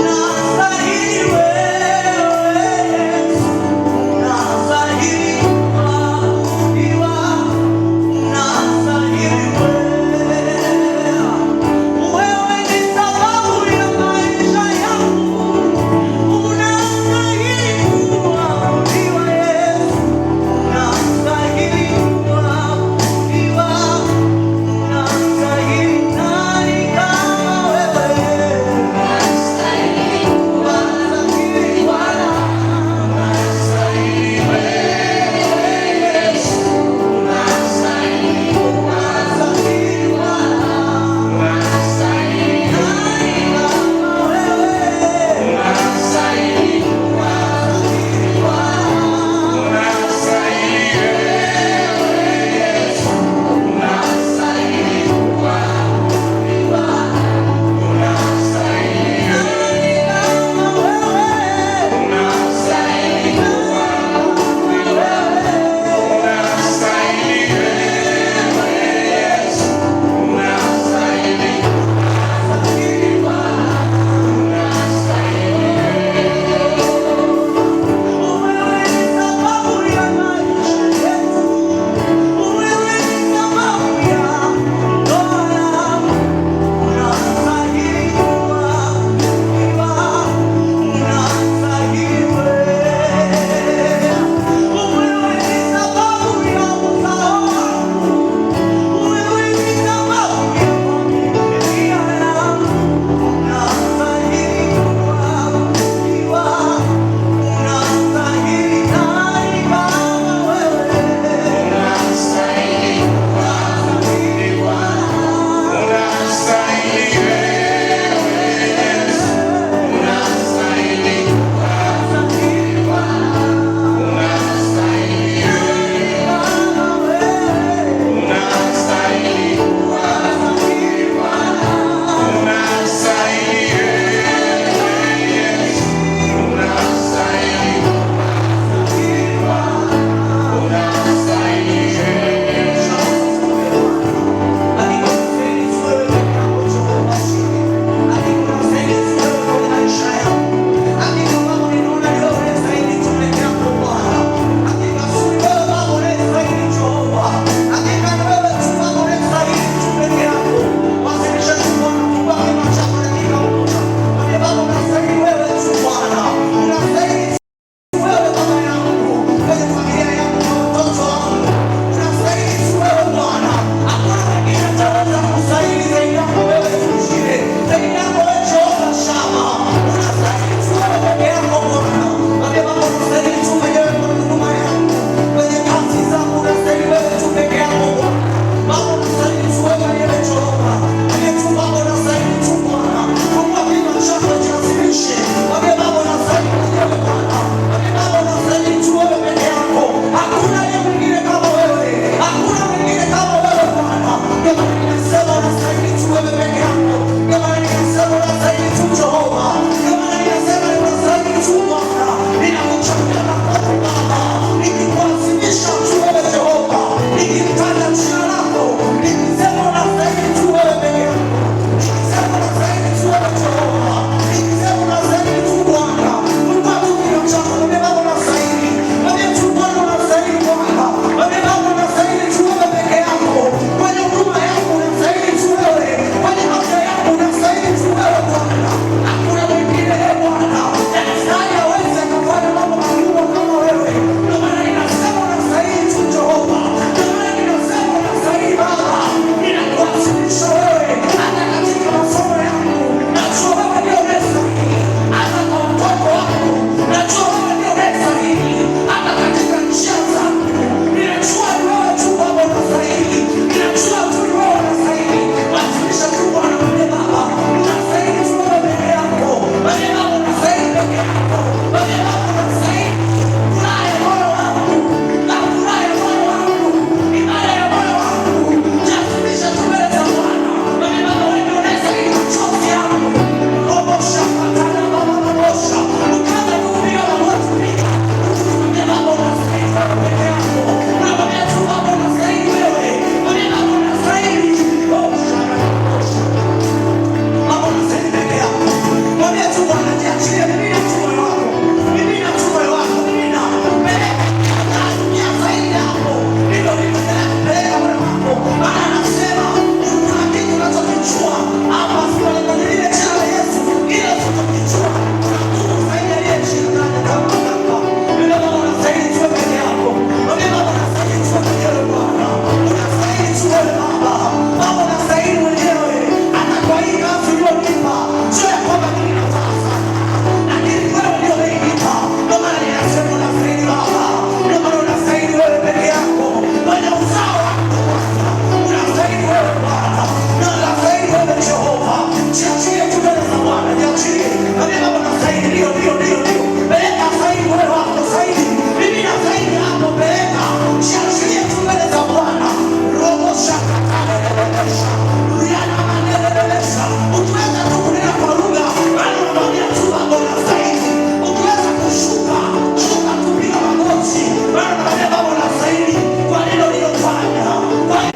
Unastahili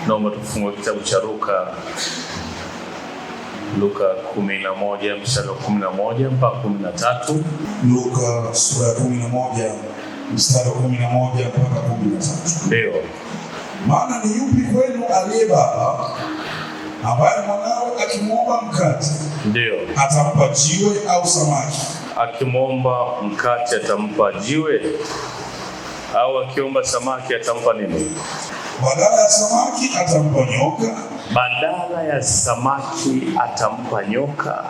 Naomba tufungue kitabu cha Luka 11 mstari wa 11 mpaka 13. Luka sura ya 11 mstari wa 11 mpaka 13. Ndio. Maana ni yupi kwenu aliye baba ambaye mwanawe akimwomba mkate ndio atampa jiwe au samaki? Akimwomba mkate atampa jiwe, au akiomba samaki atampa nini? Badala ya samaki atampa nyoka. Badala ya samaki atampa nyoka.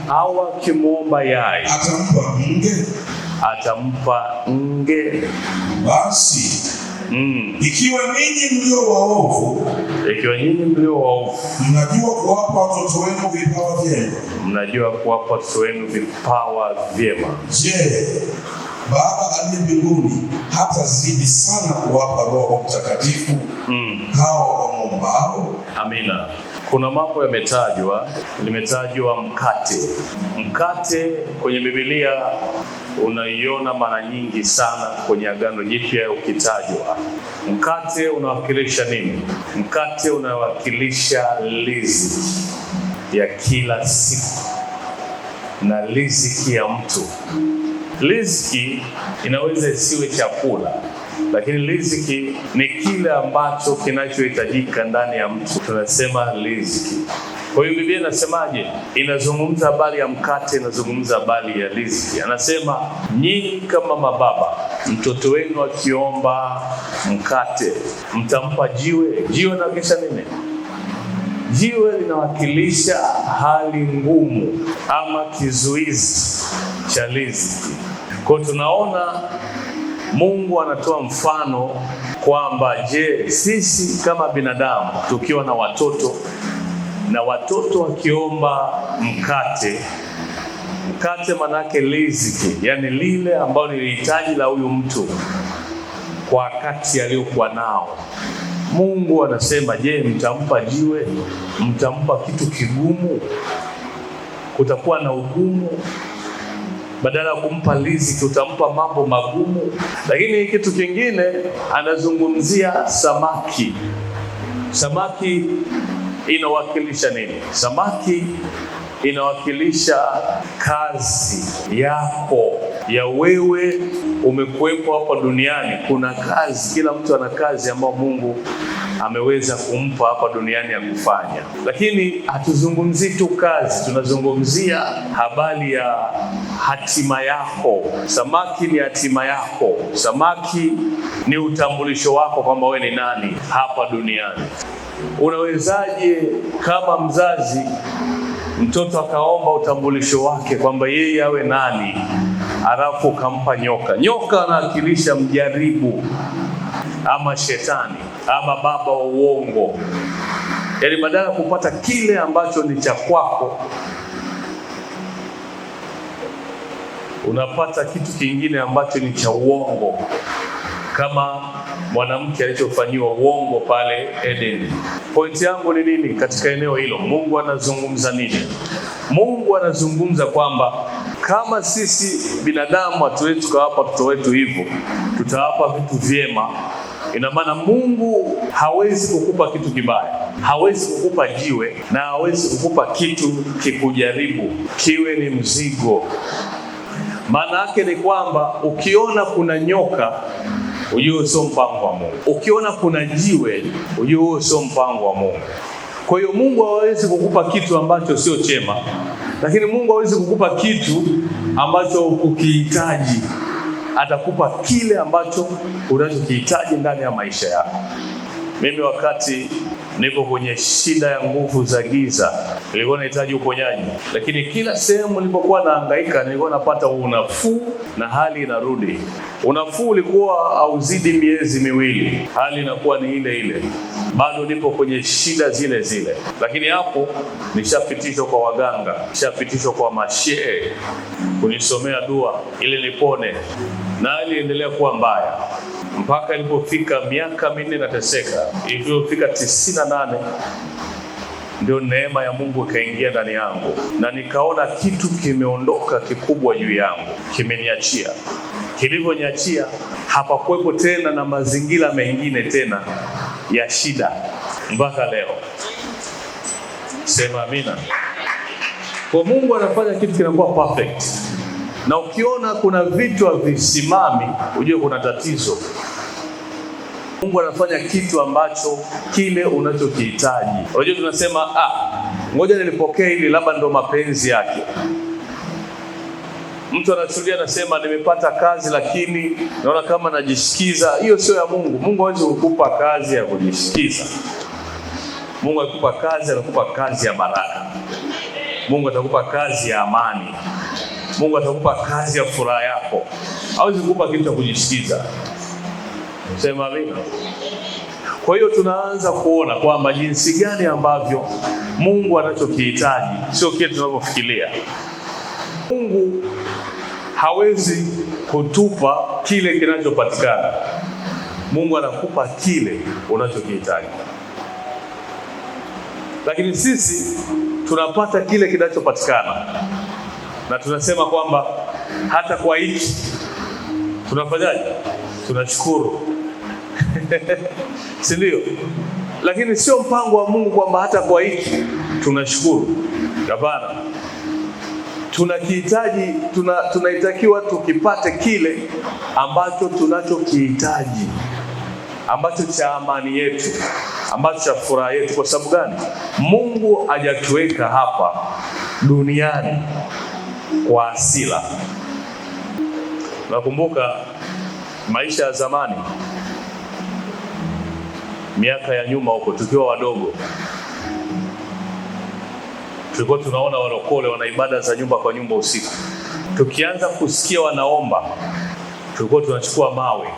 Au akimwomba yai atampa nge. Atampa nge. Basi ikiwa ninyi mlio waovu, mnajua kuwapa watoto wenu vipawa vyema. Je, Baba aliye mbinguni hatazidi sana kuwapa Roho Mtakatifu hao wamwombao? Amina. Kuna mambo limetajwa mkate. Mkate kwenye Biblia unaiona mara nyingi sana kwenye Agano Jipya ukitajwa. Mkate unawakilisha nini? Mkate unawakilisha riziki ya kila siku na riziki ya mtu. Riziki inaweza isiwe chakula, lakini riziki ni kile ambacho kinachohitajika ndani ya mtu. Tunasema riziki. Kwa hiyo Biblia inasemaje? Inazungumza habari ya mkate, inazungumza habari ya riziki. Anasema nyinyi kama mababa, mtoto wenu akiomba mkate mtampa jiwe. Jiwe linawakilisha nini? Jiwe linawakilisha hali ngumu ama kizuizi cha riziki. Kwa tunaona Mungu anatoa mfano kwamba je, sisi kama binadamu tukiwa na watoto wakiomba mkate manake riziki, yani lile ambalo ni hitaji la huyu mtu kwa wakati aliyokuwa nao. Mungu anasema, je, mtampa jiwe? Mtampa kitu kigumu? Kutakuwa na ugumu? Badala ya kumpa riziki utampa mambo magumu. Lakini kitu kingine anazungumzia samaki. Samaki inawakilisha nini? Samaki inawakilisha kazi yako ya wewe. Umekuwepo hapa duniani, kuna kazi, kila mtu ana kazi ambayo Mungu ameweza kumpa hapa duniani ya kufanya. Lakini hatuzungumzii tu kazi, tunazungumzia habari ya hatima yako. Samaki ni hatima yako. Samaki ni utambulisho wako kwamba wewe ni nani hapa duniani. Unawezaje kama mzazi mtoto akaomba utambulisho wake kwamba yeye awe nani, alafu ukampa nyoka? Nyoka anawakilisha mjaribu ama shetani ama baba wa uongo. Yaani badala ya kupata kile ambacho ni cha kwako, unapata kitu kingine ambacho ni cha uongo, kama mwanamke alichofanyiwa uongo pale Eden. Pointi yangu ni nini katika eneo hilo? Mungu anazungumza nini? Mungu anazungumza kwamba kama sisi binadamu hatuwezi tukawapa watoto wetu hivyo, tutawapa vitu vyema, Ina maana Mungu hawezi kukupa kitu kibaya, hawezi kukupa jiwe, na hawezi kukupa kitu kikujaribu kiwe ni mzigo. Maana yake ni kwamba ukiona kuna nyoka, ujue sio mpango wa Mungu. Ukiona kuna jiwe, ujue sio mpango wa Mungu. Kwa hiyo Mungu hawezi kukupa kitu ambacho sio chema, lakini Mungu hawezi kukupa kitu ambacho ukihitaji. Atakupa kile ambacho unachokihitaji ndani ya maisha yako. Mimi wakati nipo kwenye shida ya nguvu za giza, nilikuwa nahitaji uponyaji, lakini kila sehemu nilipokuwa nahangaika nilikuwa napata unafuu na hali inarudi. Unafuu ulikuwa hauzidi miezi miwili, hali inakuwa ni ile ile, bado nipo kwenye shida zile zile. Lakini hapo nishapitishwa kwa waganga, nishapitishwa kwa mashehe kunisomea dua ili nipone, na hali endelea kuwa mbaya mpaka ilipofika miaka 4 nateseka. Ilipofika 98 ndio neema ya Mungu ikaingia ndani yangu, na nikaona kitu kimeondoka kikubwa juu yangu, kimeniachia. Kilivyoniachia, hapakuwepo tena na mazingira mengine tena ya shida mpaka leo. Sema amina. Kwa Mungu anafanya kitu kinakuwa perfect. Na ukiona kuna vitu havisimami, ujue kuna tatizo. Mungu anafanya kitu ambacho kile unachokihitaji. Unajua tunasema ngoja nilipokea hili, labda ndo mapenzi yake. Mtu anashuhudia anasema nimepata kazi lakini naona kama najisikiza. Hiyo sio ya Mungu. Mungu hawezi kukupa kazi ya kujisikiza. Mungu atakupa kazi, anakupa kazi ya baraka. Mungu atakupa kazi ya amani. Mungu atakupa kazi ya furaha yako. Hawezi kukupa kitu cha kujisikiza. Sema amina. Kwa hiyo tunaanza kuona kwamba jinsi gani ambavyo Mungu anachokihitaji sio kile tunavyofikiria. Mungu hawezi kutupa kile kinachopatikana. Mungu anakupa kile unachokihitaji. Lakini sisi tunapata kile kinachopatikana, na tunasema kwamba hata kwa hiki tunafanyaje? Tunashukuru. Si ndio? Lakini sio mpango wa Mungu kwamba hata kwa hiki tunashukuru. Hapana. Tunakihitaji, tunaitakiwa tukipate kile ambacho tunachokihitaji, ambacho cha amani yetu, ambacho cha furaha yetu. Kwa sababu gani? Mungu hajatuweka hapa duniani kwa hasira. Nakumbuka maisha ya zamani, miaka ya nyuma huko, tukiwa wadogo, tulikuwa tunaona walokole wana ibada za nyumba kwa nyumba usiku. Tukianza kusikia wanaomba, tulikuwa tunachukua mawe,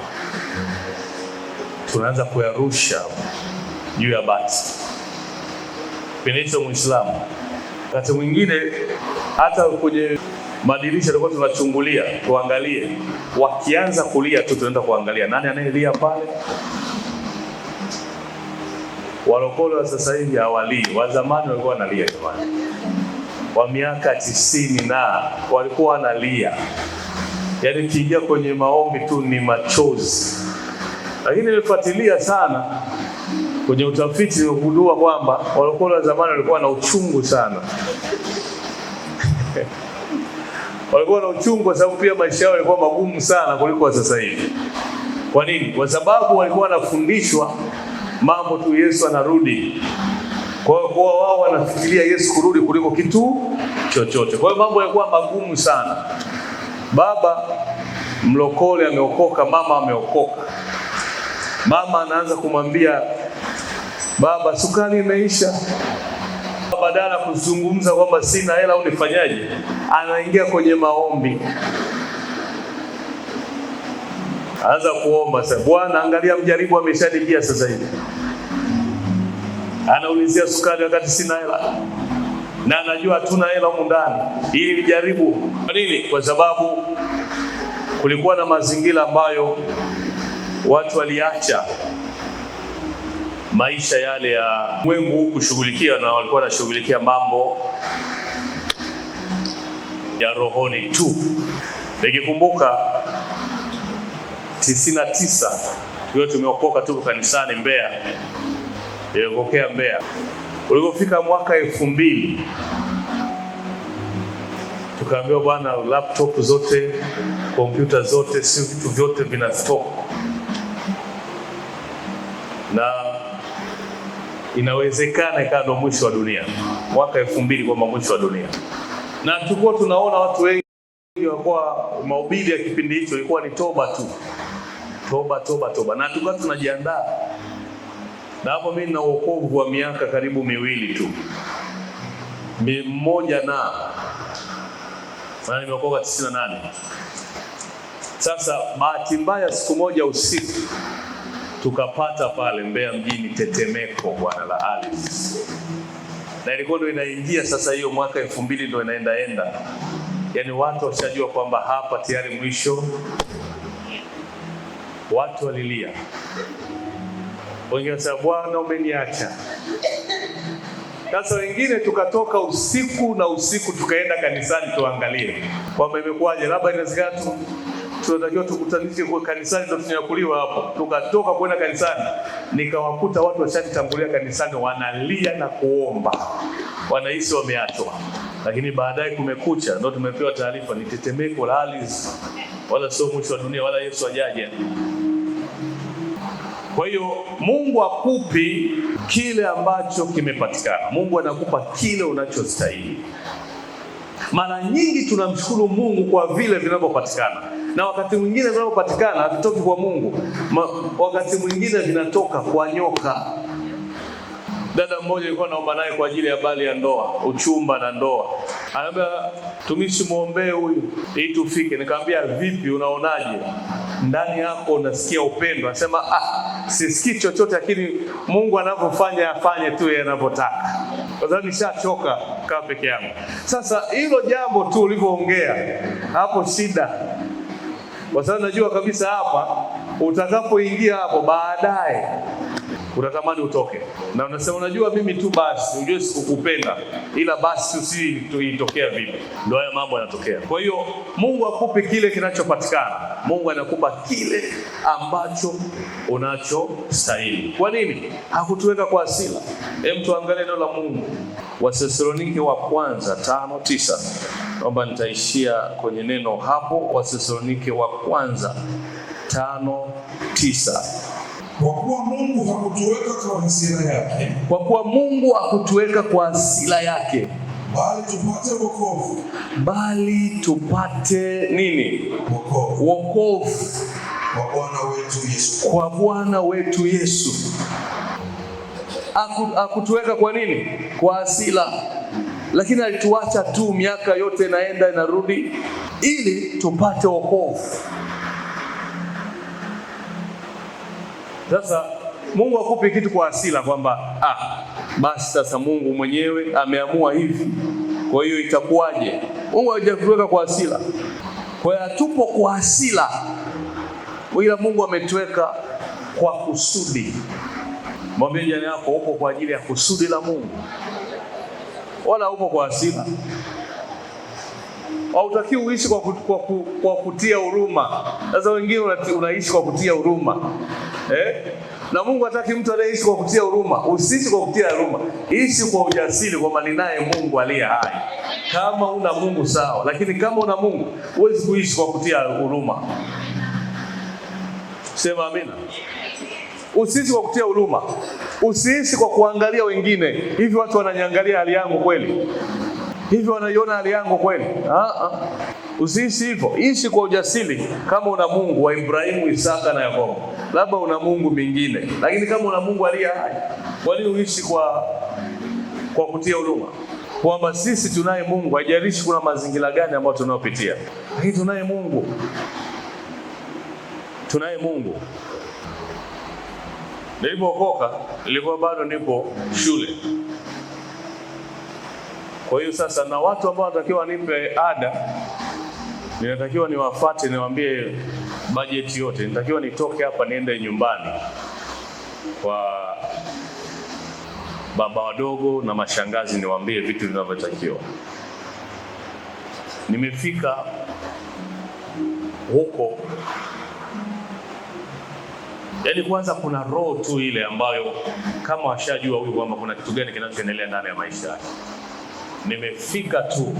tunaanza kuyarusha juu ya bati. Penicho Muislamu, wakati mwingine hata kwenye madirisha tulikuwa tunachungulia tuangalie, wakianza kulia tu tunaenda kuangalia nani anayelia pale. Walokole wa sasa hivi hawalii, wa zamani walikuwa wanalia jamani. Wa miaka 90 na walikuwa wanalia. Yaani kiingia kwenye maombi tu ni machozi. Lakini nilifuatilia sana kwenye utafiti, nimegundua kwamba walokole wa zamani walikuwa na uchungu sana. Walikuwa na uchungu kwa sababu pia maisha yao yalikuwa magumu sana kuliko sasa hivi. Kwa nini? Kwa sababu walikuwa wanafundishwa mambo tu Yesu anarudi. Kwa hiyo wao wanafikiria Yesu kurudi kuliko kitu chochote. Kwa hiyo mambo yalikuwa magumu sana. Baba mlokole ameokoka, mama ameokoka. Mama anaanza kumwambia baba, sukari imeisha. Badala kuzungumza kwamba sina hela au nifanyaje, anaingia kwenye maombi. Anza kuomba sasa, Bwana angalia mjaribu ameshanijia sasa hivi. Anaulizia sukari wakati sina hela. Na anajua hatuna hela huko ndani. Ili nijaribu. Kwa nini? Kwa sababu kulikuwa na mazingira ambayo watu waliacha maisha yale ya mwengu kushughulikia, na walikuwa wanashughulikia mambo ya rohoni tu. Nikikumbuka 99 Tukiwa tumeokoka tu kanisani Mbeya. Niliokokea Mbeya. Ulipofika mwaka 2000 tukaambiwa bwana, laptop zote, kompyuta zote, vitu vyote vina stock. Na inawezekana ikawa ndo mwisho wa dunia. Mwaka 2000 kwa mwisho wa dunia. Na tulikuwa tunaona watu wengi walikuwa mahubiri ya kipindi hicho ilikuwa ni toba tu. Toba. Na tulikuwa tunajiandaa. Na hapo mimi nina wokovu wa miaka karibu 2 tu. Mmoja na nimeokoka 98. Sasa bahati mbaya siku moja usiku tukapata pale Mbeya mjini tetemeko bwana la ardhi. Na ilikuwa ndio inaingia sasa hiyo mwaka 2000 ndio inaenda. Yaani watu washajua kwamba hapa tayari mwisho. Watu walilia. Wengine wasema Bwana umeniacha. Sasa wengine tukatoka usiku tukaenda kanisani tuangalie kwamba imekuwaje, labda inawezekana tunatakiwa tukutanike kwa kanisani ndio tunyakuliwa hapo. Tukatoka kwenda kanisani, nikawakuta watu washatangulia kanisani wanalia na kuomba. Wanahisi wameachwa. Lakini baadaye kumekucha ndio tumepewa taarifa ni tetemeko la ardhi. Wala sio mwisho wa dunia, wala Yesu hajaja. Kwa hiyo Mungu hakupi kile ambacho kimepatikana. Mungu anakupa kile unachostahili. Mara nyingi tunamshukuru Mungu kwa vile vinavyopatikana. Na wakati mwingine vinavyopatikana havitoki kwa Mungu. Wakati mwingine vinatoka kwa nyoka. Dada mmoja alikuwa naomba naye kwa ajili ya habari ya ndoa, uchumba na ndoa. Anambia tumishi muombee huyu ili tufike. Nikamwambia vipi, unaonaje? Ndani yako unasikia upendo. Anasema sisikii chochote, lakini Mungu anavyofanya afanye tu yeye anavyotaka. Kwa sababu nishachoka kaa peke yangu. Sasa hilo jambo tu ulivyoongea hapo shida. Kwa sababu najua kabisa hapa utakapoingia hapo baadaye unatamani utoke. Na unasema unajua mimi tu basi, unajua sikukupenda, ila basi usitokea vipi. Ndio haya mambo yanatokea. Kwa hiyo Mungu akupe kile kinachopatikana. Mungu anakupa kile ambacho unachostahili. Kwa nini? Hakutuweka kwa hasira. Hem, tuangalie neno la Mungu. Wathesalonike wa kwanza 5:9. Naomba nitaishia kwenye neno hapo. Wathesalonike wa kwanza 5:9. Kwa kuwa Mungu hakutuweka kwa hasira yake. Kwa kuwa Mungu hakutuweka kwa hasira yake. Bali tupate wokovu. Bali tupate nini? Wokovu. Kwa Bwana wetu Yesu. Kwa Bwana wetu Yesu. Hakutuweka kwa nini? Kwa hasira. Lakini alituacha tu miaka yote inaenda inarudi ili tupate wokovu. Sasa Mungu akupe kitu kwa hasira kwamba basi sasa Mungu mwenyewe ameamua hivi. Kwa hiyo itakuwaje? Mungu hajakuweka kwa hasira. Kwa hiyo hatupo kwa hasira. Ila Mungu ametuweka kwa kusudi. Mwambie jirani yako upo kwa ajili ya kusudi la Mungu. Wala upo kwa hasira. Hautaki uishi kwa kutia huruma. Sasa wengine unaishi kwa kutia huruma. Na Mungu hataki mtu anayeishi kwa kutia huruma. Usiishi kwa kutia huruma. Ishi kwa ujasiri kwamba ninaye Mungu aliye hai. Kama una Mungu sawa, lakini kama una Mungu huwezi kuishi kwa kutia huruma. Sema amina. Usiishi kwa kutia huruma. Usiishi kwa kuangalia wengine. Hivi watu wananiangalia hali yangu kweli? Hivi wanaiona hali yangu kweli? Usiishi hivyo. Ishi kwa ujasiri kama una Mungu wa Ibrahimu, Isaka na Yakobo. Labda una Mungu mwingine, lakini kama una Mungu aliye hai, kwa nini uishi kwa kutia huruma? Kwamba sisi tunaye Mungu, haijalishi kuna mazingira gani ambayo tunayopitia. Lakini tunaye Mungu. Tunaye Mungu. Nilipookoka, nilikuwa bado nipo shule. Kwa hiyo sasa na watu ambao wanatakiwa nipe ada, ninatakiwa niwafuate niwaambie bajeti yote. Nitakiwa nitoke hapa niende nyumbani kwa baba wadogo na mashangazi niwaambie vitu vinavyotakiwa. Nimefika huko Yaani kwanza kuna roho tu ile ambayo kama washajua huyu kwamba kuna kitu gani kinachoendelea ndani ya maisha yake. Nimefika tu,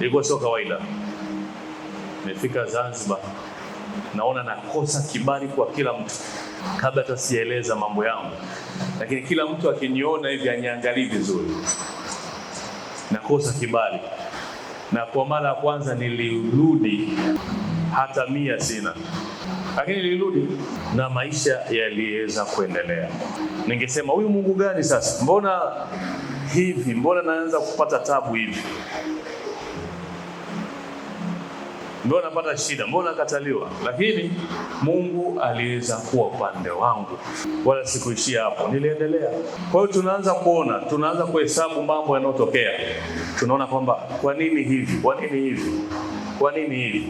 ilikuwa sio kawaida. Nimefika Zanzibar, naona nakosa kibali kwa kila mtu, kabla hata sijaeleza mambo yangu, lakini kila mtu akiniona hivi aniangalie vizuri, nakosa kibali. Na kwa mara ya kwanza nilirudi, hata 100 sina, lakini nilirudi na maisha yaliweza kuendelea. Ningesema huyu Mungu gani sasa? Mbona hivi? Mbona naanza kupata tabu hivi? Mbona napata shida? Mbona nakataliwa? Lakini Mungu aliweza kuwa upande wangu, wala sikuishia hapo, niliendelea. Kwa hiyo tunaanza kuona, tunaanza kuhesabu mambo yanayotokea. Tunaona kwamba kwa nini hivi? Kwa nini hivi? Kwa nini hivi?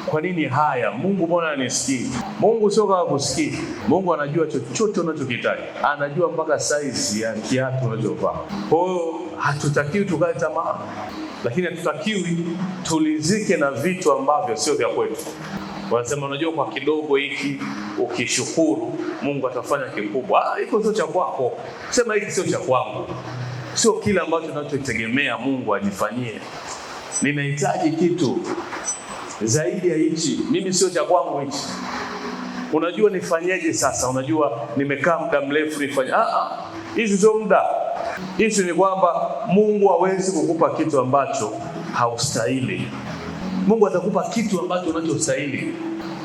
Kwa nini haya? Mungu mbona anisikii? Mungu sio kama kusikii. Mungu anajua chochote unachokihitaji. Anajua mpaka size ya kiatu unachovaa. Kwa hiyo hatutakiwi tukae tamaa, lakini hatutakiwi tulizike na vitu ambavyo sio vya kwetu. Wanasema unajua kwa kidogo hiki ukishukuru Mungu atafanya kikubwa. Hiko sio cha kwako. Sema hiki sio cha kwangu. Sio kila ambacho tunachotegemea Mungu ajifanyie. Ninahitaji kitu zaidi ya hichi. Mimi sio cha kwangu hichi. Unajua nifanyeje sasa? Unajua nimekaa muda mrefu nifanye. Hizi sio muda. Hizi ni kwamba Mungu hawezi kukupa kitu ambacho haustahili. Mungu atakupa kitu ambacho unachostahili.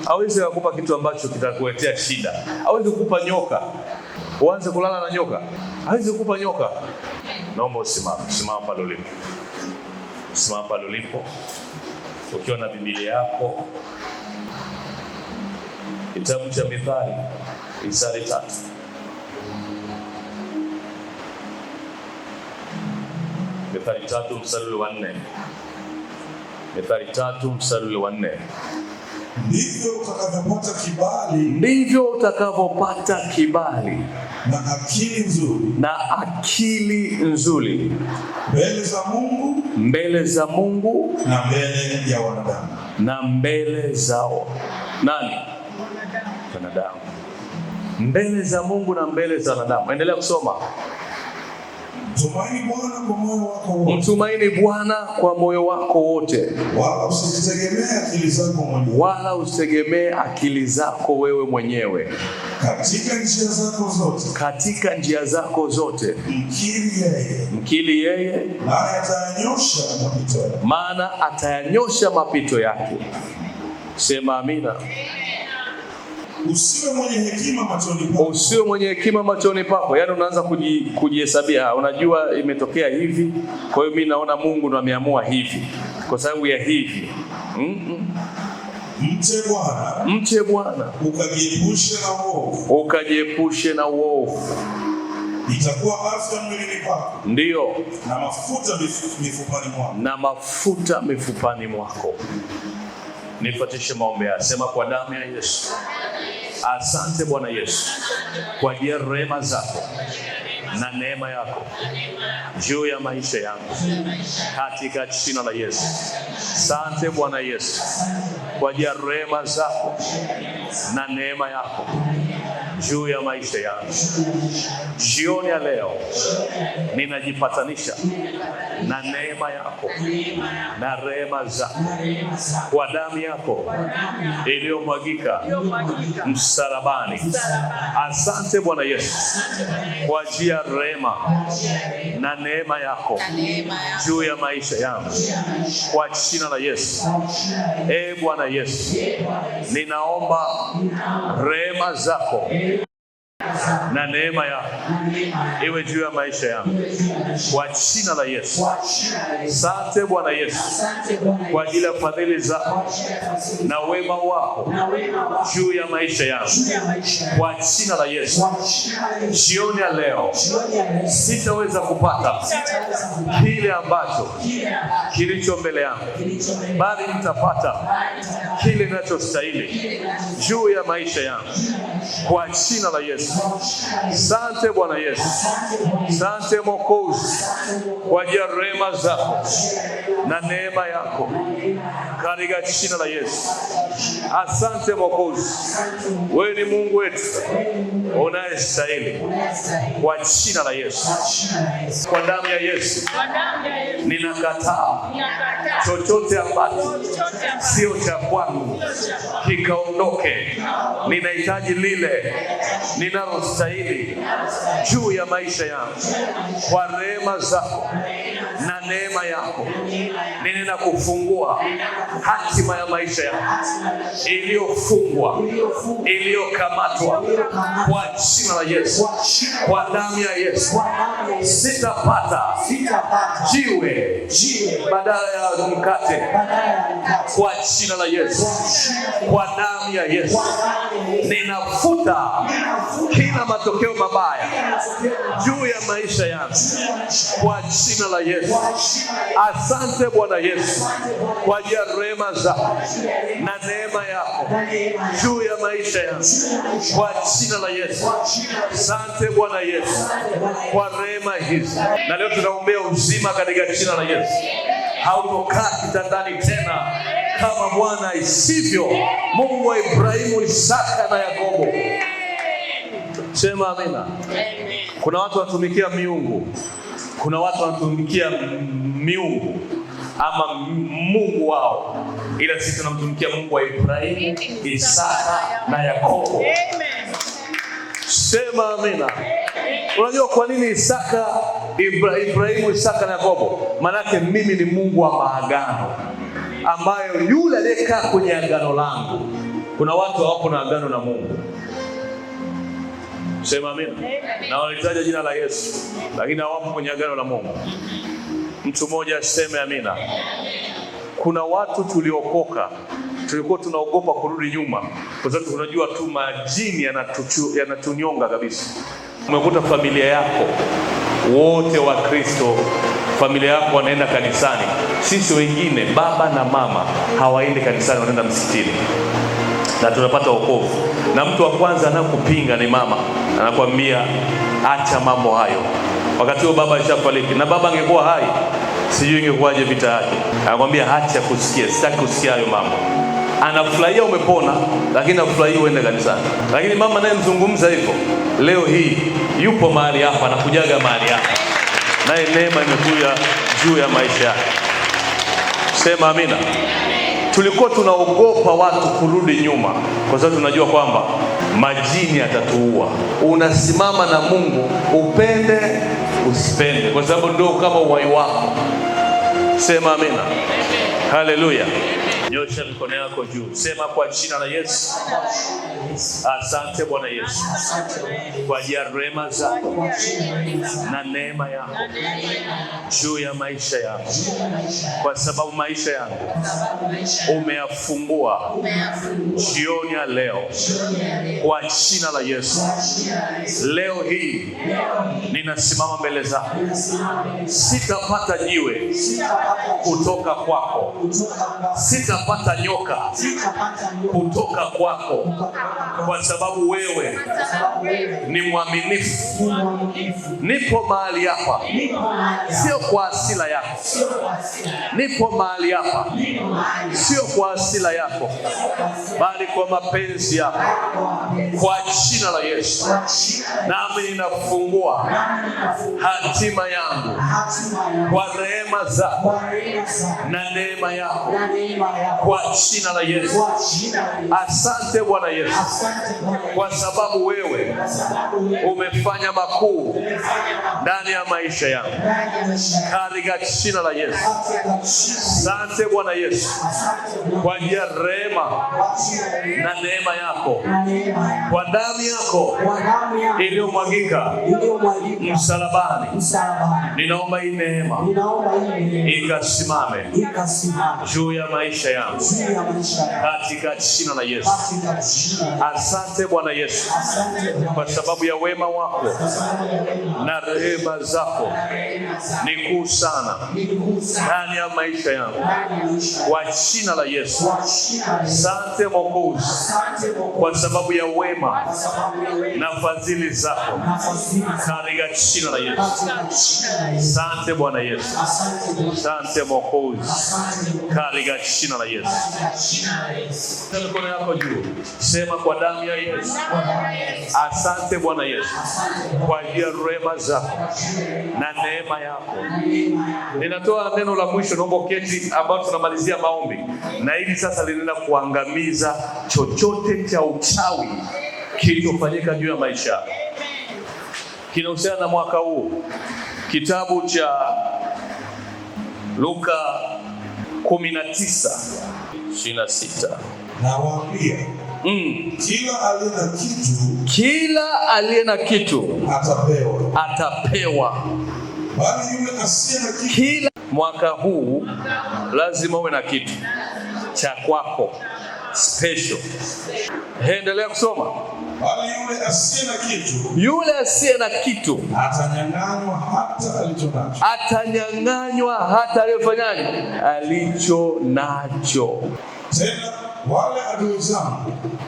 Hawezi kukupa kitu ambacho kitakuletea shida. Hawezi kukupa nyoka. Uanze kulala na nyoka. Hawezi kukupa nyoka. Naomba usimame. Simama pale ulipo. Simama pale ulipo. Ukiwa na Biblia yako. Kitabu cha Mithali, Mithali 3. Mithali 3 mstari wa 4. Mithali 3 mstari wa 4. Ndivyo utakavyopata kibali. Ndivyo utakavyopata kibali. Na akili nzuri. Na akili nzuri. Mbele za Mungu. Mbele za Mungu. Na mbele ya wanadamu. Na mbele zao. Nani? Wanadamu. Mbele za Mungu na mbele za wanadamu. Endelea kusoma. Mtumaini Bwana kwa moyo wako wote. Mtumaini Bwana kwa moyo wako wote. Wala usitegemee akili zako mwenyewe. Wala usitegemee akili zako wewe mwenyewe. Katika njia zako zote. Katika njia zako zote. Mkiri yeye. Mkiri yeye. Maana atayanyosha mapito yake. Maana atayanyosha mapito yake. Sema amina. Usiwe mwenye hekima machoni pako. Usiwe mwenye hekima machoni pako. Yaani unaanza kujihesabia. Unajua imetokea hivi, kwa hiyo mimi naona Mungu ndo ameamua hivi kwa sababu ya hivi. Mche Bwana. Mche Bwana. Ukajiepushe na uovu. Ukajiepushe na uovu. Itakuwa afya mwilini pako. Ndio. Na mafuta mifupani mwako. Na mafuta mifupani mwako. Nifuatishe maombi haya. Sema kwa damu ya Yesu. Asante Bwana Yesu kwa ajili ya rehema zako na neema yako juu ya maisha yangu katika jina la Yesu. Asante Bwana Yesu kwa ajili ya rehema zako na neema yako juu ya maisha yangu. Jioni ya leo ninajipatanisha na neema yako na rehema zako kwa damu yako iliyomwagika msalabani. Asante Bwana Yesu kwa ajili ya rehema na neema yako juu ya maisha yangu kwa jina la Yesu. Bwana Yesu, ninaomba rehema zako na neema yako iwe juu ya maisha yangu kwa jina la Yesu. Asante Bwana Yesu kwa ajili ya fadhili zako na wema wako juu ya maisha yangu kwa jina la Yesu. Jioni ya leo sitaweza kupata kile ambacho kilicho mbele yangu, bali nitapata kile ninachostahili juu ya maisha yangu kwa jina la Yesu. Asante Bwana Yesu. Asante Mwokozi kwa ajili ya rehema zako na neema yako katika jina la Yesu. Asante Mwokozi, wewe ni Mungu wetu unayestahili, kwa jina la Yesu. Kwa damu ya Yesu ninakataa chochote ambacho sio cha kwangu kikaondoke. Ninahitaji lile ninalostahili juu ya maisha yangu. Kwa rehema zako na neema yako ninaenda kufungua hatima ya maisha yangu iliyofungwa, iliyokamatwa, kwa jina la Yesu. Kwa damu ya Yesu sitapata jiwe badala ya mkate, kwa jina la Yesu. Kwa damu ya Yesu ninafuta kila matokeo mabaya juu ya maisha yangu, kwa jina la Yesu. Asante Bwana Yesu kwa rehema zako na neema yako juu ya maisha yangu, kwa jina la Yesu. Asante Bwana Yesu kwa rehema hizi, na leo tunaombea uzima katika jina la Yesu. Hautokaa kitandani tena kama Bwana isivyo, Mungu wa Ibrahimu, Isaka na Yakobo. Sema amina. Kuna watu wanatumikia miungu, kuna watu wanatumikia miungu ama Mungu wao, ila sisi tunamtumikia Mungu wa Ibrahimu, Isaka na Yakobo. Sema amina. Unajua kwa nini Ibrahimu, Isaka na Yakobo? Manake mimi ni Mungu wa maagano, ambayo yule aliyekaa kwenye agano langu. Kuna watu hawapo na agano na Mungu. Sema amina. Na walitaja jina la Yesu, lakini hawapo kwenye agano la Mungu. Mtu mmoja aseme amina. Kuna watu tuliokoka, tulikuwa tunaogopa kurudi nyuma, kwa sababu tunajua tu majini yanatunyonga kabisa. Umekuta familia yako wote wa Kristo, familia yako wanaenda kanisani. Sisi wengine baba na mama hawaendi kanisani, wanaenda msikitini, na tunapata wokovu. Na mtu wa kwanza anakupinga ni mama, anakuambia acha mambo hayo. Wakati huo baba alishafariki, na baba angekuwa hai sijui ingekuwaje vita yake. Anakuambia acha kusikia, sitaki kusikia hayo mambo. Anafurahia umepona, lakini anafurahia uende kanisani. Lakini mama naye mzungumza hivyo, leo hii yupo mahali hapa, anakujaga mahali hapa, naye neema imekuja juu ya maisha yake. Sema amina. Tulikuwa tunaogopa watu kurudi nyuma, kwa sababu tunajua kwamba majini atatuua. Unasimama na Mungu, upende usipende, kwa sababu ndio kama uhai wako. Sema amina. Haleluya. Nyosha mikono yako juu. Sema kwa jina la Yesu. Asante Bwana Yesu kwa rehema zako na neema yako juu ya maisha yangu, kwa sababu maisha yangu umeyafungua jioni ya leo, kwa jina la Yesu. Leo hii ninasimama mbele zako, sitapata jiwe kutoka kwako, sitapata nyoka kutoka kwako, kwa sababu wewe ni mwaminifu. Nipo mahali hapa sio kwa hasira yako, nipo mahali hapa sio kwa hasira yako, bali kwa mapenzi yako, kwa jina la Yesu. Nami ninafungua hatima yangu kwa rehema zako na neema yako, kwa jina la Yesu. Asante Bwana Yesu, kwa sababu wewe umefanya makuu ndani ya maisha yangu, katika jina la Yesu. Asante Bwana Yesu kwa rehema na neema yako, kwa damu yako iliyomwagika msalabani. Ninaomba hii neema ikasimame juu ya maisha yangu, yangu katika jina la Yesu. Asante Bwana Yesu kwa sababu ya wema wako na rehema zako ni kuu sana ndani ya maisha yangu kwa jina la Yesu. Asante Mwokozi kwa sababu ya wema na fadhili zako katika jina la Yesu. Asante Bwana Yesu. Asante Mwokozi katika jina la Yesu. Sema mikono yako juu. Sema kwa damu ya Yesu. Asante Bwana Yesu kwa ajili ya rehema zako na neema yako. Ninatoa neno la mwisho, naomba uketi, ambao tunamalizia maombi. Na hili sasa linaenda kuangamiza chochote cha uchawi kilichofanyika juu ya maisha. Kinahusiana na mwaka huu. Kitabu cha Luka 19:26. Nawaambia, kila aliye na kitu atapewa. Bali yule asiye na kitu. Kila mwaka huu lazima uwe na kitu cha kwako special. Endelea kusoma. Bali yule asiye na kitu atanyang'anywa hata aliyofanyaje? Alicho nacho. Tena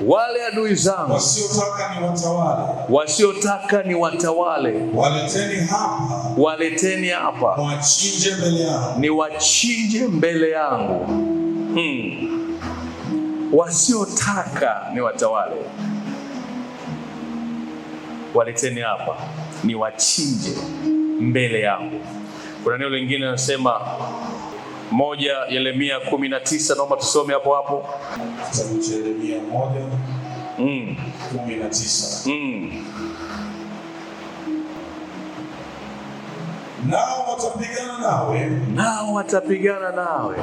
wale adui zangu wasiotaka ni watawale, waleteni hapa niwachinje mbele yangu. Wasiotaka ni watawale, waleteni hapa niwachinje mbele yangu. Kuna neno lingine nasema 1 Yeremia 19, naomba tusome hapo hapo. Yeremia 1:19. Nao watapigana nawe,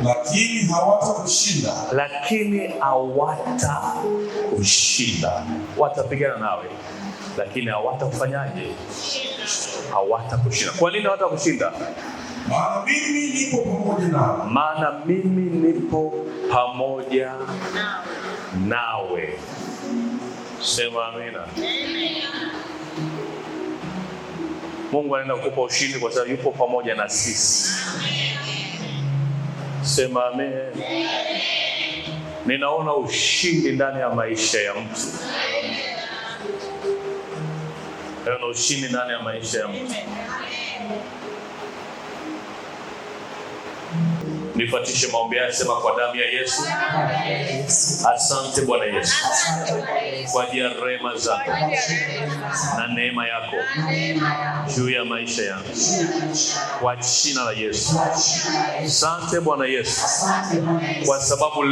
lakini hawatakushinda. Watapigana nawe lakini hawatakufanyaje? Hawatakushinda. Kwa nini hawatakushinda? Maana mimi nipo pamoja nawe. Sema amina. Mungu anaenda kukupa ushindi kwa sababu yupo pamoja na sisi. Sema amen. Ninaona ushindi ndani ya maisha ya mtu. Ninaona ushindi ndani ya maisha ya mtu. Nifuatishe maombi haya, sema kwa damu ya Yesu. Asante Bwana Yesu kwa ajili ya rehema zako na neema yako juu ya maisha yangu kwa jina la Yesu. Asante Bwana Yesu kwa sababu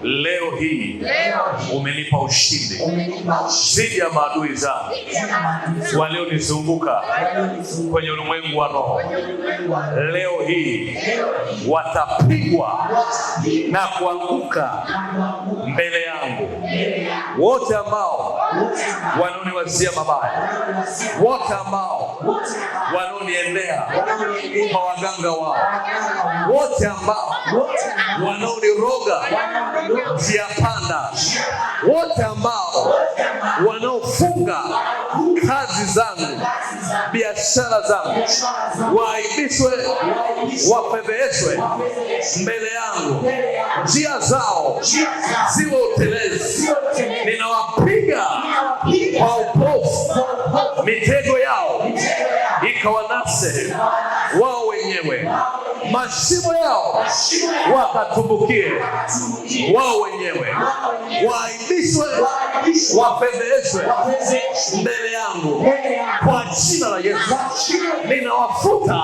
leo hii umenipa ushindi dhidi ya maadui zangu walionizunguka kwenye ulimwengu wa roho. Leo hii watapigwa na kuanguka mbele yangu wote ambao wanaoniwazia mabaya, wote ambao wanaoniendea kwa waganga wao, wote ambao wanaoniroga njia panda, wote ambao wanaofunga kazi zangu, biashara zangu, waaibishwe, wafedheheshwe mbele yangu, njia zao ziwe utelezi. Ninawapiga kwa upofu, mitego yao ikawanase wao wenyewe, mashimo yao wakatumbukie wao wenyewe, waaibishwe, wafedheheshwe mbele yangu kwa jina la Yesu. Ninawafuta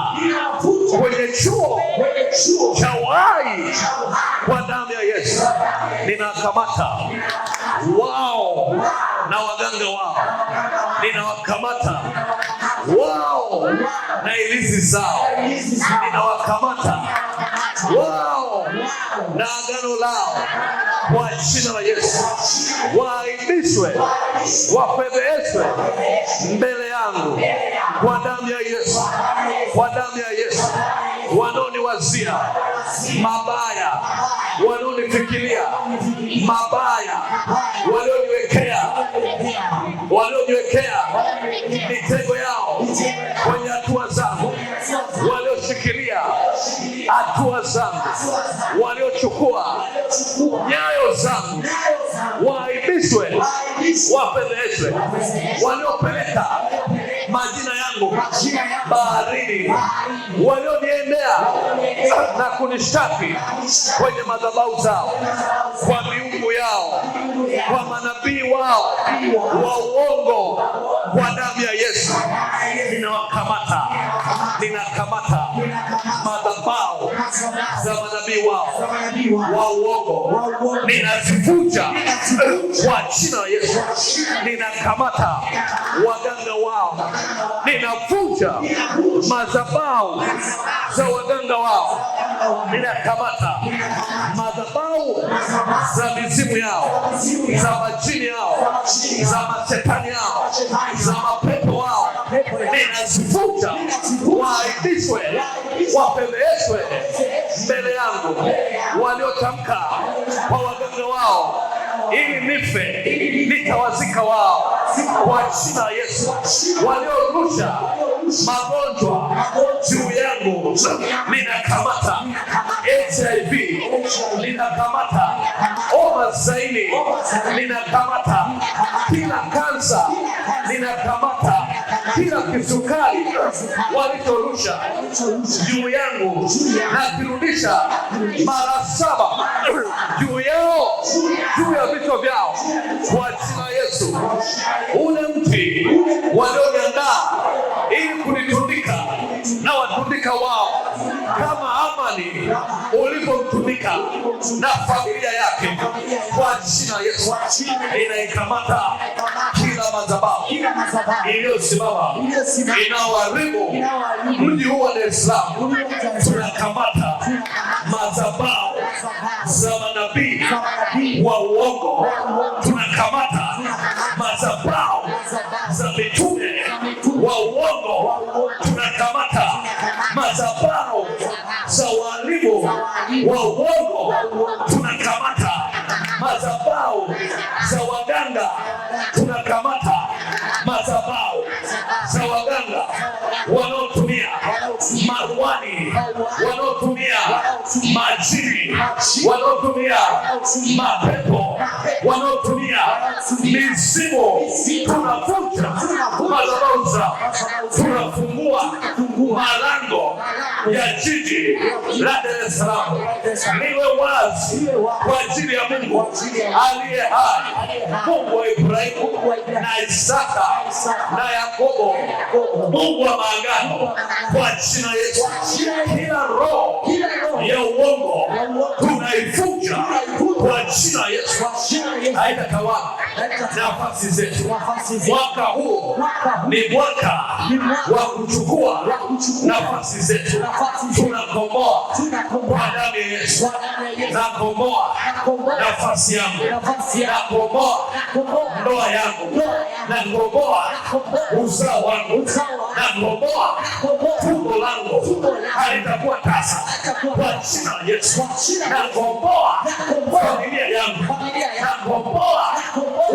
kwenye chuo cha uhai kwa damu ya Yesu. Ninawakamata wao na waganga wao, ninawakamata wao na ilizi zao, ninawakamata wao na agano lao kwa jina la Yesu. Waaibishwe, wafedheheshwe mbele yangu kwa damu ya Yesu, kwa damu ya Yesu. wanaoniwazia mabaya, wanaonifikiria mabaya, walioniwekea mitego yao kwenye hatua zangu, walioshikilia hatua zangu, waliochukua nyayo zangu, waaibishwe, wapeleshwe, waliopeleka majina yangu baharini, walioniendea na kunishtaki kwenye madhabahu zao, kwa miungu yao, kwa manabii wao wa uongo, kwa damu ya Yesu ninawakamata, ninakamata madhabahu za manabii wao wa uongo, ninazivunja kwa jina la Yesu. Ninakamata waganga wao, ninavunja madhabahu za waganga wao, ninakamata madhabahu za mizimu yao, za majini yao, za mashetani yao, za mapepo wao, ninazivunja, waaibishwe, wapeleshwe mbele yangu, waliotamka kwa waganga wao ili nife, nitawazika wao kwa jina la Yesu. Waliorusha magonjwa juu yangu, ninakamata HIV, ninakamata homa zaidi, ninakamata kila kansa, ninakamata kila kisukari walichorusha juu yangu, na kirudisha mara 7 juu yao, juu ya vichwa vyao kwa jina la Yesu. Ule mti walioniandaa ili kunitundika, na watundika wao kama Hamani ulipomtundika na familia yake kwa jina la Yesu. Inaikamata kila madhabahu iliyosimama inaoharibu mji huu wa Dar es Salaam. Tunakamata madhabahu za manabii wa uongo, tunakamata madhabahu za mitume wa uongo, tunakamata madhabahu za walimu wa uongo, tunakamata madhabahu za waganga, tunakamata madhabahu za waganga wanaotumia maruani, wanaotumia majini, wanaotumia mapepo, wanaotumia mizimu. Tunavunja madhabahu zao, tunafungua malango ya jiji la Dar es Salaam liwe wazi kwa ajili ya Mungu aliye hai, Mungu wa Ibrahimu na Isaka na Yakobo, Mungu wa maagano, kwa jina la Yesu. Kila roho ya uongo tunaivunja kwa jina la Yesu. Haitatawala nafasi zetu. Mwaka huu ni mwaka wa kuchukua nafasi zetu. Tunakomboa kwa damu ya Yesu. Nakomboa nafasi yangu, nakomboa ndoa yangu, nakomboa uzao wangu, nakomboa tumbo langu halitakuwa tasa kwa jina la Yesu. Nakomboa familia yangu, nakomboa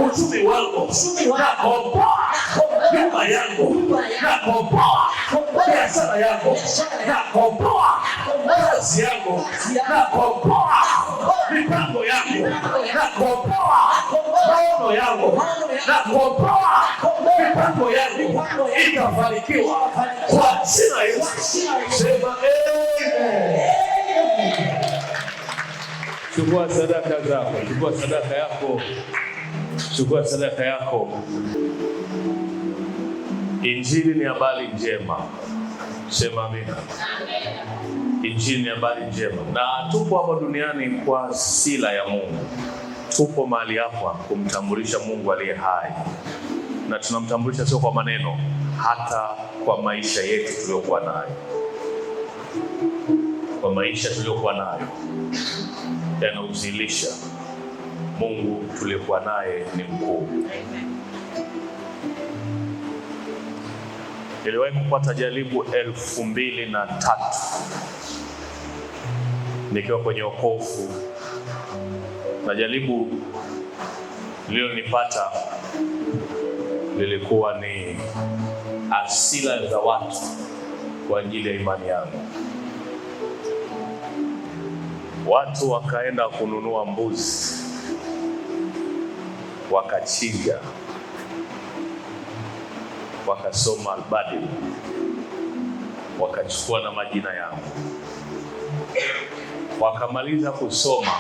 uchumi wangu, nakomboa nyumba yangu, nakomboa biashara yangu, nakomboa kazi yangu, nakomboa mipango yangu, nakomboa maono yangu, nakomboa mipango yangu itafanikiwa kwa jina la Yesu. Sema amen. Chukua sadaka zako, chukua sadaka yako, chukua sadaka yako. Injili ni habari njema. Sema amina. Injili ni habari njema, na tupo hapa duniani kwa sila ya Mungu. Tupo mahali hapa kumtambulisha Mungu aliye hai, na tunamtambulisha sio kwa maneno, hata kwa maisha yetu tuliyokuwa nayo. Kwa maisha tuliyokuwa nayo yanauzilisha Mungu tuliyokuwa naye ni mkuu. Niliwahi kupata jaribu 2003 nikiwa kwenye wokovu, na jaribu lililonipata lilikuwa ni hasira za watu kwa ajili ya imani yangu. Watu wakaenda kununua mbuzi, wakachinja, wakasoma Al-Badil, wakachukua na majina yangu. Wakamaliza kusoma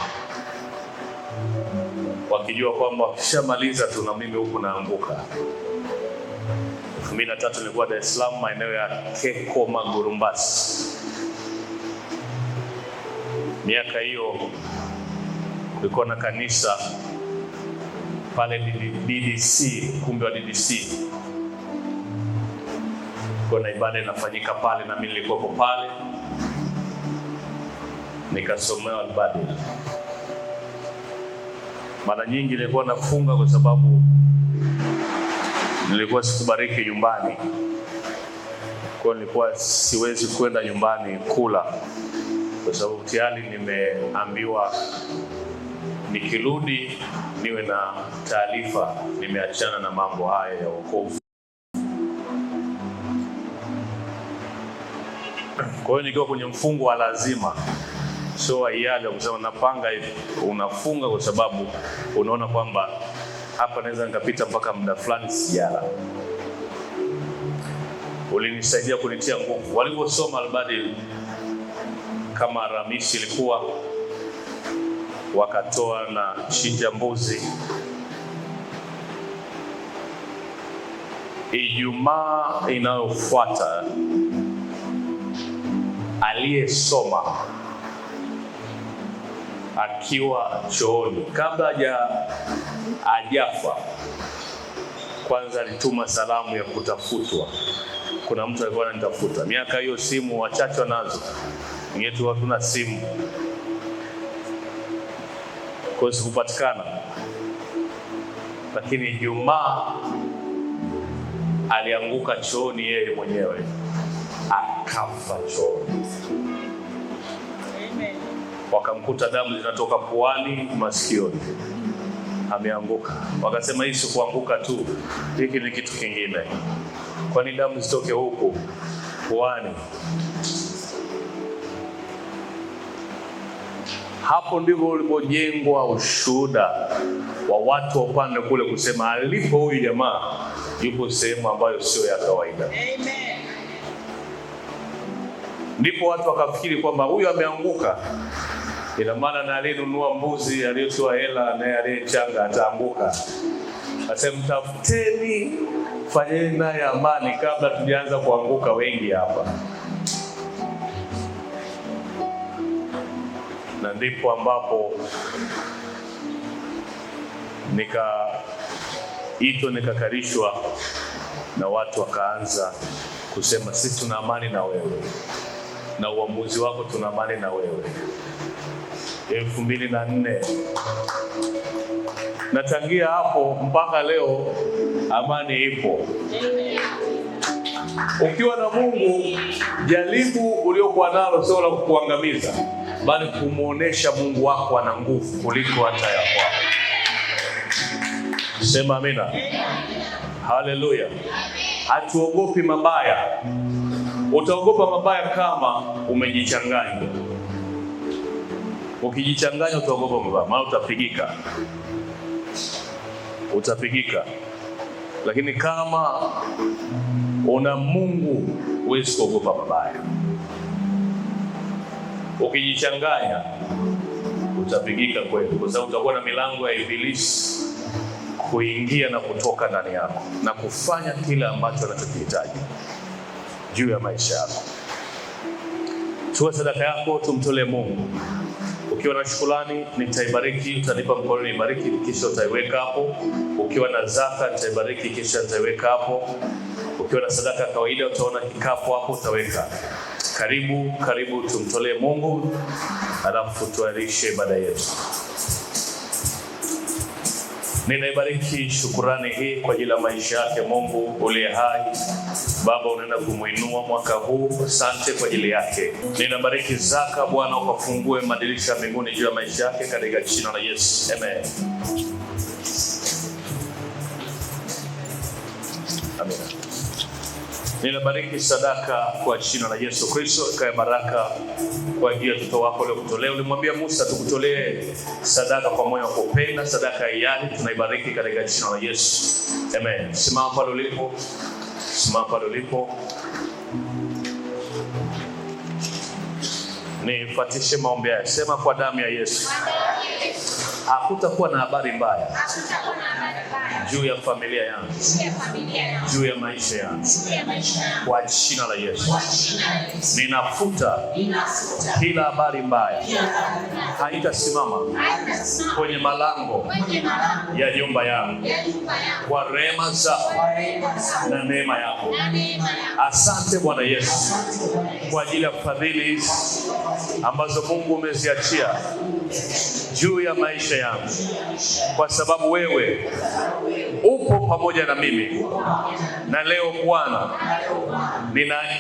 wakijua kwamba wakishamaliza tu na mimi huku naanguka. 2003 nilikuwa Dar es Salaam, maeneo ya Keko Magurumbasi. Miaka hiyo kulikuwa na kanisa pale DDC, kumbi wa DDC. Kuna ibada inafanyika pale na mimi nilikuwa pale. Nikasomea Al-Badil. Mara nyingi nilikuwa nafunga kwa sababu nilikuwa sikubariki nyumbani. Kwa nilikuwa siwezi kwenda nyumbani kula kwa sababu tayari nimeambiwa nikirudi niwe na taarifa nimeachana na mambo haya ya wokovu. Kwa hiyo nikiwa kwenye mfungo wa lazima, sio hiari kusema napanga hivi. Unafunga kwa sababu unaona kwamba hapa naweza nikapita mpaka muda fulani sijala. Ulinisaidia kunitia nguvu. Waliposoma Al-Badil kama Alhamisi ilikuwa, wakatoa na chinja mbuzi. Ijumaa inayofuata aliyesoma akiwa chooni, kabla hajafa, kwanza alituma salamu ya kutafutwa. Kuna mtu alikuwa ananitafuta. Miaka hiyo simu wachache nazo, ningetu hatuna simu, kwa sikupatikana. Lakini Ijumaa alianguka chooni yeye mwenyewe, akafa chooni. Wakamkuta damu zinatoka puani, masikioni, ameanguka. Wakasema hii si kuanguka tu, hiki ni kitu kingine. Kwani damu zitoke huku puani? Hapo ndipo ulipojengwa ushuhuda wa watu wa upande kule kusema alipo huyu jamaa yupo sehemu ambayo sio ya kawaida. Amen. Ndipo watu wakafikiri kwamba huyu ameanguka, ina maana na aliyenunua mbuzi, aliyotoa hela, na aliyechanga ataanguka. Asema mtafuteni, fanyeni naye amani kabla tujaanza kuanguka wengi hapa. Na ndipo ambapo nikakarishwa na watu wakaanza kusema sisi tuna amani na wewe, na uamuzi wako tuna amani na wewe. 2004 na tangia hapo mpaka leo amani ipo. Ukiwa na Mungu, jaribu uliokuwa nalo sio la kukuangamiza, bali kumuonesha Mungu wako ana nguvu kuliko hata ya kwako. Sema amina. Haleluya. Hatuogopi mabaya. Utaogopa mabaya kama umejichanganya. Ukijichanganya utaogopa mabaya, maana utapigika. Lakini kama una Mungu, huwezi kuogopa mabaya. Ukijichanganya utapigika kweli, kwa sababu utakuwa na milango ya Ibilisi kuingia na kutoka ndani yako na kufanya kile ambacho anachokihitaji juu ya maisha yako. Chukua sadaka yako, tumtolee Mungu. Ukiwa na shukrani, nitaibariki, utanipa mkono nibariki, kisha utaiweka hapo. Ukiwa na zaka, nitaibariki, kisha nitaiweka hapo. Ukiwa na sadaka kawaida, utaona kikapu hapo, utaweka. Karibu tumtolee Mungu, alafu tuarishe ibada yetu. Ninaibariki shukurani hii kwa ajili ya maisha yake. Mungu uliye hai, Baba, unaenda kumuinua mwaka huu. Asante kwa ajili yake. Ninabariki zaka, Bwana, ukafungue madirisha ya mbinguni juu ya maisha yake katika jina la Yesu. Amen. Amen. Ninabariki sadaka kwa jina la Yesu Kristo, ikae baraka kwa ajili ya mtoto wako leo kutolea. Ulimwambia Musa tukutolee sadaka kwa moyo wa kupenda, sadaka ya hiari. Tunaibariki katika jina la Yesu. Amen. Simama pale ulipo. Simama pale ulipo. Nifuatishe maombi haya. Sema, kwa damu ya Yesu hakutakuwa na habari mbaya juu ya familia yangu, juu ya maisha yangu. Kwa jina la Yesu ninafuta kila habari mbaya, haitasimama kwenye malango ya nyumba yangu, kwa rehema zako na neema yako. Asante Bwana Yesu kwa ajili ya fadhili hizi ambazo Mungu umeziachia juu ya maisha yangu, kwa sababu wewe upo pamoja na mimi. Na leo Bwana,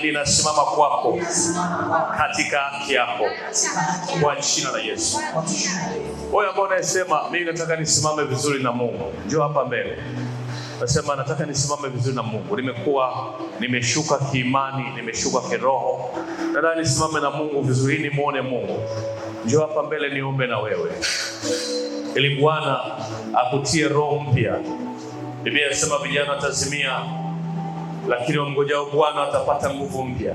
ninasimama kwako katika haki yako, kwa jina la Yesu. Wewe ambao unasema mimi nataka nisimame vizuri na Mungu, njoo hapa mbele. Nasema nataka nisimame vizuri na Mungu. Nimeshuka kiimani, nimeshuka kiroho. Nataka nisimame na Mungu vizuri, ni muone Mungu. Njoo hapa mbele niombe na wewe, ili Bwana akutie roho mpya. Biblia inasema vijana watazimia, lakini wamngojao Bwana watapata nguvu mpya.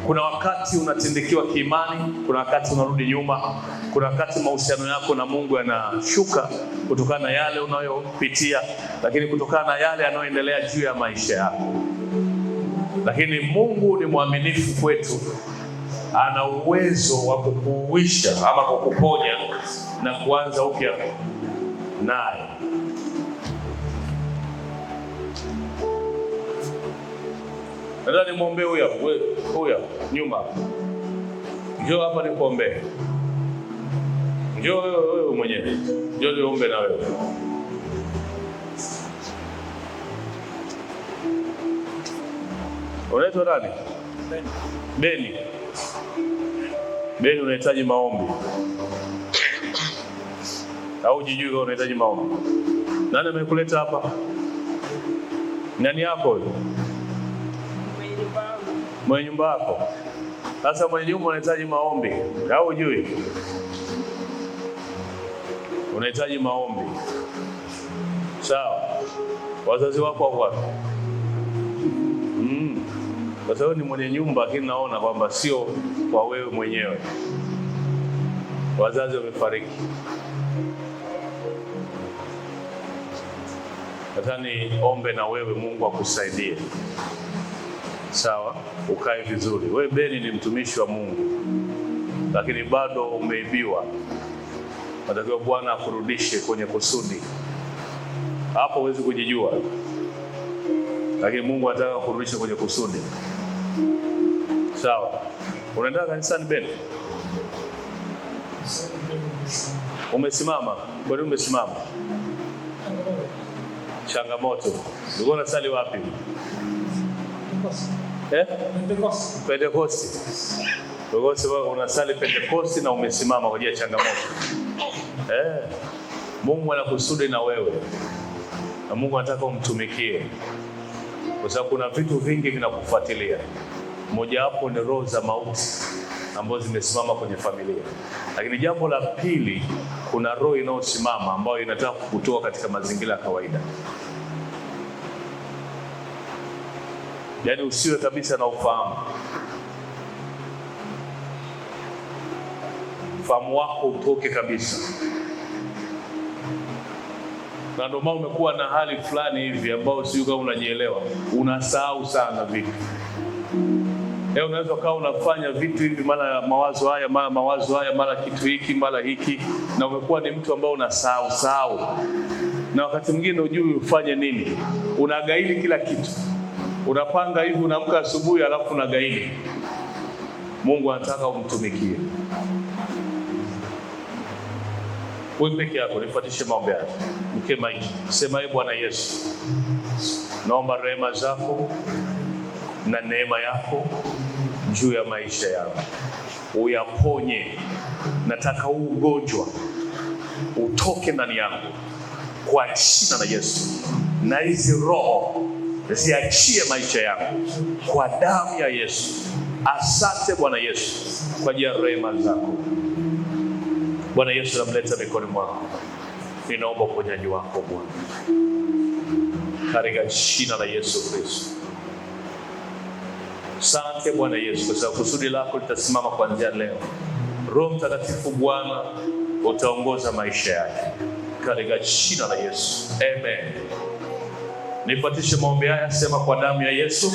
Kuna wakati unatindikiwa kiimani, kuna wakati unarudi nyuma, kuna wakati mahusiano yako na Mungu yanashuka kutokana na yale unayopitia, lakini kutokana na yale yanayoendelea juu ya maisha yako. Lakini Mungu ni mwaminifu kwetu. Ana uwezo wa kukuuisha ama kukuponya na kuanza upya naye. Nataka nimwombee huyo nyuma. Njoo hapa nikuombee. Njoo wewe mwenyewe. Njoo niombe na wewe. Unaitwa nani? Beni. Beni, unahitaji maombi. Au jijui kama unahitaji maombi? Nani amekuleta hapa? Nani yako huyo? Mwenye nyumba yako. Sasa mwenye nyumba unahitaji maombi. Au hujui? Unahitaji maombi. Sawa. Wazazi wako wako wapi? Kwa sababu ni mwenye nyumba, lakini naona kwamba sio kwa wewe mwenyewe. Wazazi wamefariki. Nataka niombe na wewe, Mungu akusaidie. Sawa, ukae vizuri. Wewe Beni ni mtumishi wa Mungu, lakini bado umeibiwa. Natakiwa Bwana akurudishe kwenye kusudi. Hapo huwezi kujijua, lakini Mungu anataka kurudisha kwenye kusudi. Sawa. Unaenda kanisani Beni? Umesimama? Kwa nini umesimama? Changamoto. Ulikuwa unasali wapi? Pentekoste. Ulikuwa unasali Pentekoste na umesimama kwa ajili ya changamoto. Mungu anakusudi na wewe. Na Mungu anataka umtumikie. Kwa sababu kuna vitu vingi vinakufuatilia. Moja wapo ni roho za mauti ambazo zimesimama kwenye familia. Lakini jambo la pili, kuna roho inayosimama ambayo inataka kukutoa katika mazingira ya kawaida. Yaani usiwe kabisa na ufahamu. Ufahamu wako utoke kabisa. Na ndio maana umekuwa na hali fulani hivi ambao sio kama unajielewa. Unasahau sana vitu. Leo unaweza kaa unafanya vitu hivi, mara mawazo haya, mara kitu hiki, mara hiki, na umekuwa ni mtu ambao unasahau. Na wakati mwingine hujui ufanye nini. Unagaili kila kitu. Unapanga hivi, unaamka asubuhi alafu unagaili. Mungu anataka umtumikie. Wewe peke yako nifuatishe maombi haya. Mkema hivi. Sema ee Bwana Yesu, naomba rehema zako na neema yako juu ya maisha yangu. Uyaponye. Nataka huu ugonjwa utoke ndani yangu kwa jina la Yesu. Na hizi roho ziachie maisha yangu kwa damu ya Yesu. Asante Bwana Yesu kwa ajili ya rehema zako. Bwana Yesu, namleta mikononi mwako. Ninaomba uponyaji wako Bwana, katika jina la Yesu Kristo. Asante Bwana Yesu kwa sababu kusudi lako litasimama kuanzia leo. Roho Mtakatifu Bwana utaongoza maisha yake katika jina la Yesu. Amen. Nifuatishe maombi haya, sema kwa damu ya Yesu.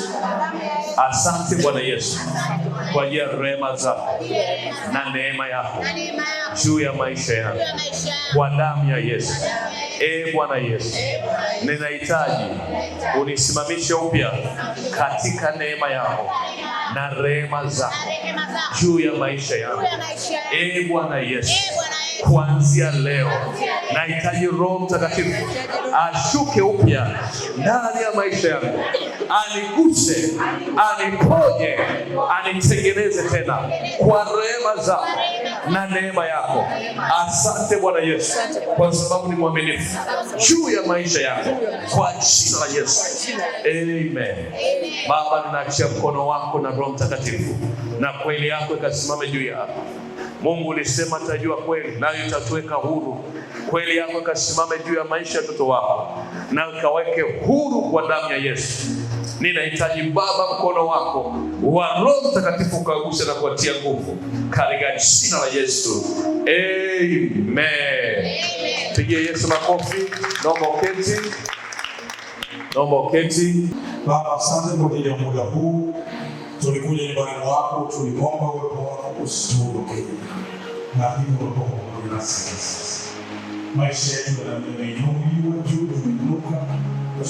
Asante Bwana Yesu kwa ajili ya rehema zako na neema yako juu ya maisha yangu kwa damu ya Yesu. Bwana Yesu, ninahitaji unisimamishe upya katika neema yako na rehema zako juu ya maisha yangu. Bwana Yesu, kuanzia leo nahitaji Roho Mtakatifu ashuke upya ndani ya maisha yangu, aniguse, aniponye, anitengeneze tena kwa rehema zako na neema yako. Asante Bwana Yesu kwa sababu ni mwaminifu juu ya maisha yangu kwa jina la Yesu. Amen. Baba, ninaachia mkono wako na Roho Mtakatifu na kweli yako ikasimame juu yako. Mungu ulisema tajua kweli nayo itatuweka huru. Kweli yako ikasimame juu ya maisha ya watoto wako na ukaweke huru kwa damu ya Yesu. Ninahitaji Baba mkono wako wa Roho Mtakatifu ukaguse na kuatia nguvu katika jina la Yesu. Amen. Pigie Yesu makofi. Naomba uketi. Naomba uketi. Baba, asante kwa ajili ya muda huu. Tulikuja nyumbani mwako, tuliomba uwepo wako usituondoke. Na hivyo uwepo wako nasi. Maisha yetu yameinuliwa juu, tumeinuka.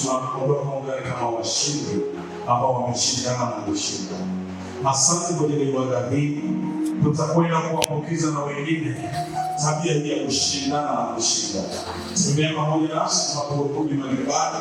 Tunakuomba kuungana kama washindi ambao wameshindana na kushinda. Asante kwa ajili ya ibada hii. Tutakwenda kuambukiza na wengine tabia hii ya kushindana na kushinda. Tembea pamoja nasi tunapokuja majumbani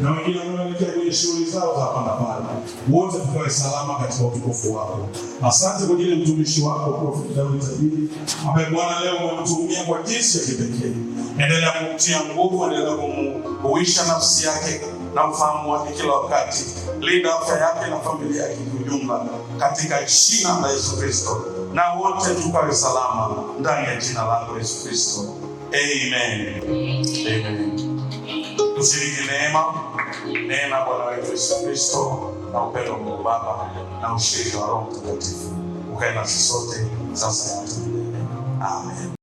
na wengine wanaelekea kwenye shughuli zao za hapa na pale. Wote tukae salama katika utukufu wako. Asante kwa ajili ya mtumishi wako Prophet Daudi Tabiri ambaye Bwana leo umemtumia kwa jinsi ya kipekee. Endelea kumtia nguvu, endelea kumuhuisha nafsi yake na ufahamu wake kila wakati. Linda afya yake na familia yake kwa ujumla katika jina la Yesu Kristo. Na wote tukawe salama ndani ya jina lako Yesu Kristo. Amen. Amen. Tushiriki neema Bwana wetu Yesu Kristo na upendo wa Mungu Baba na ushirika wa Roho Mtakatifu ukae nasi sote sasa na milele. Amen.